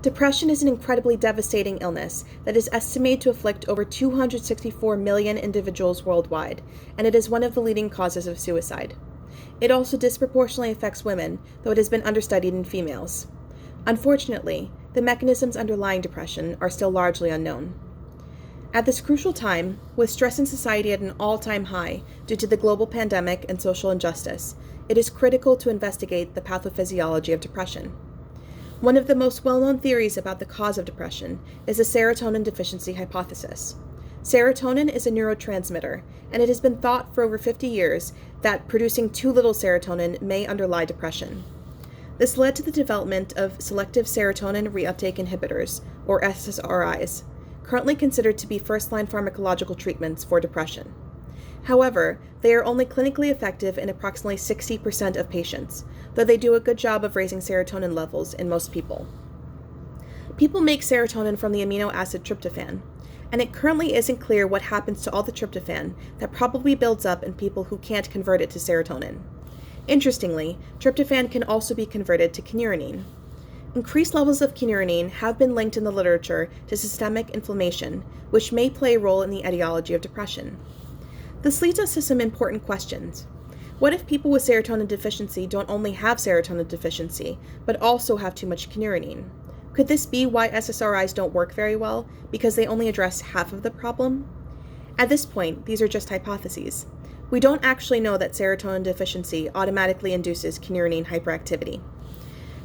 Depression is an incredibly devastating illness that is estimated to afflict over 264 million individuals worldwide, and it is one of the leading causes of suicide. It also disproportionately affects women, though it has been understudied in females. Unfortunately, the mechanisms underlying depression are still largely unknown. At this crucial time, with stress in society at an all-time high due to the global pandemic and social injustice, it is critical to investigate the pathophysiology of depression. One of the most well-known theories about the cause of depression is the serotonin deficiency hypothesis. Serotonin is a neurotransmitter, and it has been thought for over 50 years that producing too little serotonin may underlie depression. This led to the development of selective serotonin reuptake inhibitors, or SSRIs, currently considered to be first-line pharmacological treatments for depression. However, they are only clinically effective in approximately 60% of patients, though they do a good job of raising serotonin levels in most people. People make serotonin from the amino acid tryptophan, and it currently isn't clear what happens to all the tryptophan that probably builds up in people who can't convert it to serotonin. Interestingly, tryptophan can also be converted to kynurenine. Increased levels of kynurenine have been linked in the literature to systemic inflammation, which may play a role in the etiology of depression. This leads us to some important questions. What if people with serotonin deficiency don't only have serotonin deficiency, but also have too much kynurenine? Could this be why SSRIs don't work very well, because they only address half of the problem? At this point, these are just hypotheses. We don't actually know that serotonin deficiency automatically induces kynurenine hyperactivity.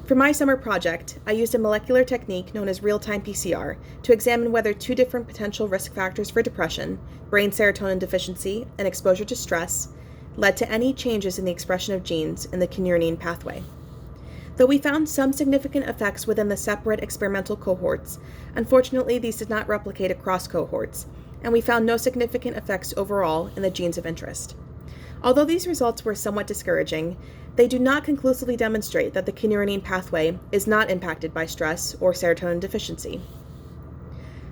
For my summer project, I used a molecular technique known as real-time PCR to examine whether two different potential risk factors for depression, brain serotonin deficiency and exposure to stress, led to any changes in the expression of genes in the kynurenine pathway. Though we found some significant effects within the separate experimental cohorts, unfortunately these did not replicate across cohorts, and we found no significant effects overall in the genes of interest. Although these results were somewhat discouraging, they do not conclusively demonstrate that the kynurenine pathway is not impacted by stress or serotonin deficiency.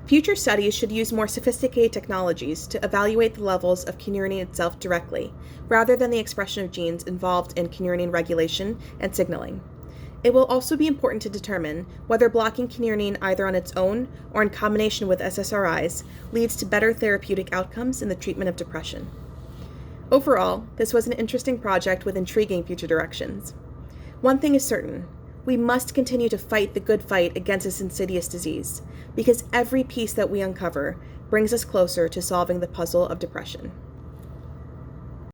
Future studies should use more sophisticated technologies to evaluate the levels of kynurenine itself directly, rather than the expression of genes involved in kynurenine regulation and signaling. It will also be important to determine whether blocking kynurenine either on its own or in combination with SSRIs leads to better therapeutic outcomes in the treatment of depression. Overall, this was an interesting project with intriguing future directions. One thing is certain, we must continue to fight the good fight against this insidious disease, because every piece that we uncover brings us closer to solving the puzzle of depression.